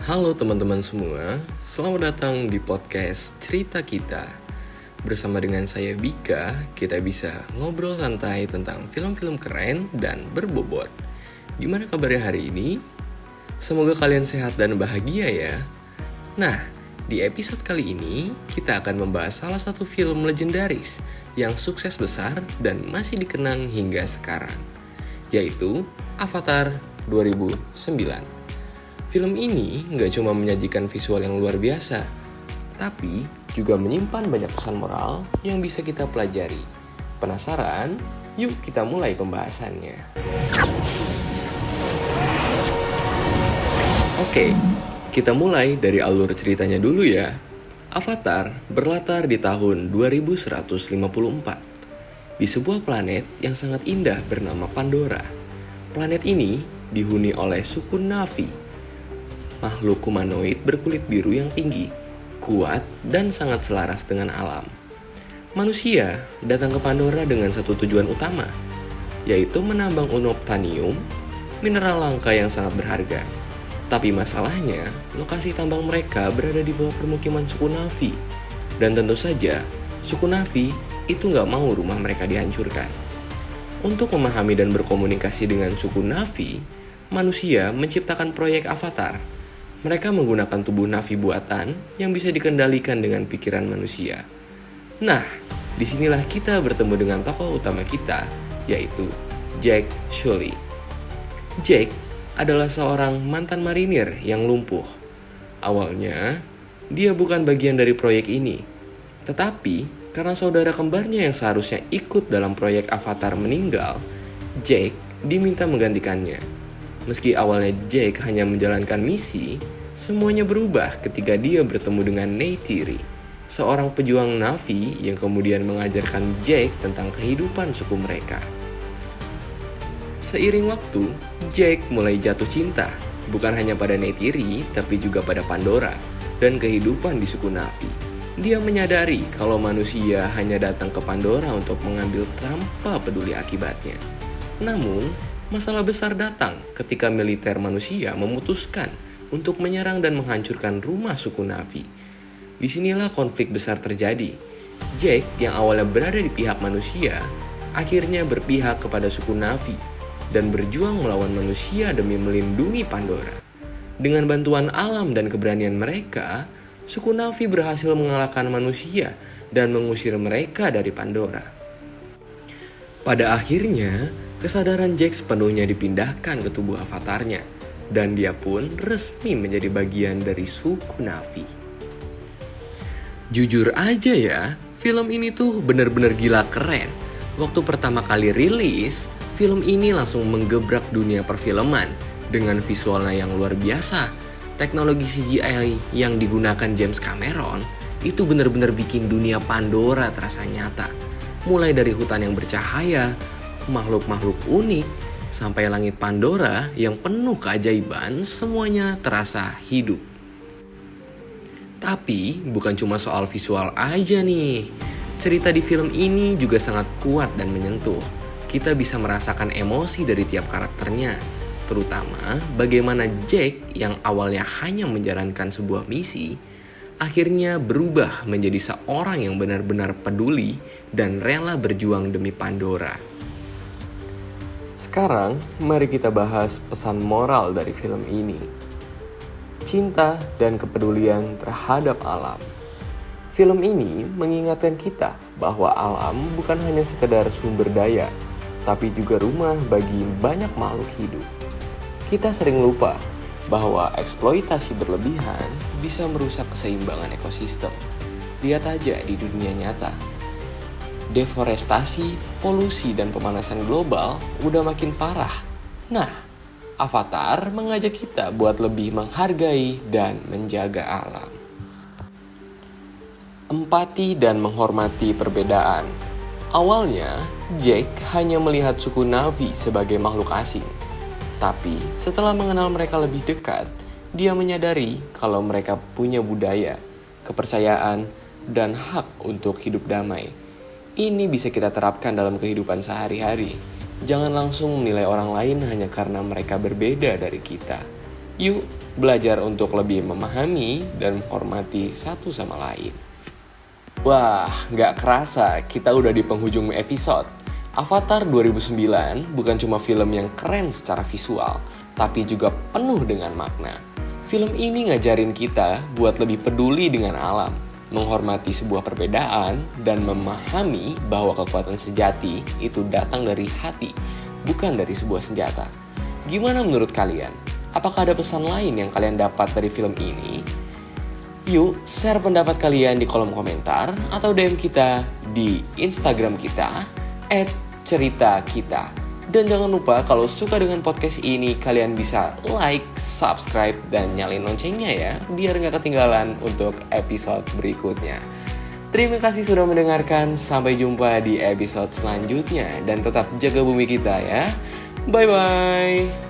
Halo teman-teman semua, selamat datang di podcast Cerita Kita. Bersama dengan saya Bika, kita bisa ngobrol santai tentang film-film keren dan berbobot. Gimana kabarnya hari ini? Semoga kalian sehat dan bahagia ya. Nah, di episode kali ini kita akan membahas salah satu film legendaris yang sukses besar dan masih dikenang hingga sekarang, yaitu Avatar 2009. Film ini nggak cuma menyajikan visual yang luar biasa, tapi juga menyimpan banyak pesan moral yang bisa kita pelajari. Penasaran? Yuk kita mulai pembahasannya. Oke, kita mulai dari alur ceritanya dulu ya. Avatar berlatar di tahun 2154, di sebuah planet yang sangat indah bernama Pandora. Planet ini dihuni oleh suku Na'vi, makhluk humanoid berkulit biru yang tinggi, kuat, dan sangat selaras dengan alam. Manusia datang ke Pandora dengan satu tujuan utama, yaitu menambang unobtainium, mineral langka yang sangat berharga. Tapi masalahnya, lokasi tambang mereka berada di bawah permukiman suku Na'vi. Dan tentu saja, suku Na'vi itu nggak mau rumah mereka dihancurkan. Untuk memahami dan berkomunikasi dengan suku Na'vi, manusia menciptakan proyek Avatar. Mereka menggunakan tubuh Na'vi buatan yang bisa dikendalikan dengan pikiran manusia. Nah, disinilah kita bertemu dengan tokoh utama kita, yaitu Jack Sully. Jack adalah seorang mantan marinir yang lumpuh. Awalnya, dia bukan bagian dari proyek ini. Tetapi, karena saudara kembarnya yang seharusnya ikut dalam proyek Avatar meninggal, Jack diminta menggantikannya. Meski awalnya Jack hanya menjalankan misi, semuanya berubah ketika dia bertemu dengan Neytiri, seorang pejuang Na'vi yang kemudian mengajarkan Jack tentang kehidupan suku mereka. Seiring waktu, Jack mulai jatuh cinta, bukan hanya pada Neytiri, tapi juga pada Pandora dan kehidupan di suku Na'vi. Dia menyadari kalau manusia hanya datang ke Pandora untuk mengambil tanpa peduli akibatnya. Namun, masalah besar datang ketika militer manusia memutuskan untuk menyerang dan menghancurkan rumah suku Na'vi. Disinilah konflik besar terjadi. Jack yang awalnya berada di pihak manusia, akhirnya berpihak kepada suku Na'vi dan berjuang melawan manusia demi melindungi Pandora. Dengan bantuan alam dan keberanian mereka, suku Na'vi berhasil mengalahkan manusia dan mengusir mereka dari Pandora. Pada akhirnya, kesadaran Jack sepenuhnya dipindahkan ke tubuh avatarnya, dan dia pun resmi menjadi bagian dari suku Na'vi. Jujur aja ya, film ini tuh bener-bener gila keren. Waktu pertama kali rilis, film ini langsung menggebrak dunia perfilman dengan visualnya yang luar biasa. Teknologi CGI yang digunakan James Cameron itu bener-bener bikin dunia Pandora terasa nyata. Mulai dari hutan yang bercahaya, makhluk-makhluk unik, sampai langit Pandora yang penuh keajaiban, semuanya terasa hidup. Tapi bukan cuma soal visual aja nih. Cerita di film ini juga sangat kuat dan menyentuh. Kita bisa merasakan emosi dari tiap karakternya, terutama bagaimana Jack yang awalnya hanya menjalankan sebuah misi, akhirnya berubah menjadi seorang yang benar-benar peduli dan rela berjuang demi Pandora. Sekarang, mari kita bahas pesan moral dari film ini. Cinta dan kepedulian terhadap alam. Film ini mengingatkan kita bahwa alam bukan hanya sekedar sumber daya, tapi juga rumah bagi banyak makhluk hidup. Kita sering lupa bahwa eksploitasi berlebihan bisa merusak keseimbangan ekosistem. Lihat aja di dunia nyata. Deforestasi, polusi, dan pemanasan global udah makin parah. Nah, Avatar mengajak kita buat lebih menghargai dan menjaga alam. Empati dan menghormati perbedaan. Awalnya, Jack hanya melihat suku Na'vi sebagai makhluk asing. Tapi, setelah mengenal mereka lebih dekat, dia menyadari kalau mereka punya budaya, kepercayaan, dan hak untuk hidup damai. Ini bisa kita terapkan dalam kehidupan sehari-hari. Jangan langsung menilai orang lain hanya karena mereka berbeda dari kita. Yuk belajar untuk lebih memahami dan menghormati satu sama lain. Wah, nggak kerasa kita udah di penghujung episode. Avatar 2009 bukan cuma film yang keren secara visual, tapi juga penuh dengan makna. Film ini ngajarin kita buat lebih peduli dengan alam, menghormati sebuah perbedaan, dan memahami bahwa kekuatan sejati itu datang dari hati, bukan dari sebuah senjata. Gimana menurut kalian? Apakah ada pesan lain yang kalian dapat dari film ini? Yuk, share pendapat kalian di kolom komentar atau DM kita di Instagram kita @cerita-kita. Dan jangan lupa kalau suka dengan podcast ini, kalian bisa like, subscribe, dan nyalain loncengnya ya, biar nggak ketinggalan untuk episode berikutnya. Terima kasih sudah mendengarkan, sampai jumpa di episode selanjutnya, dan tetap jaga bumi kita ya. Bye-bye.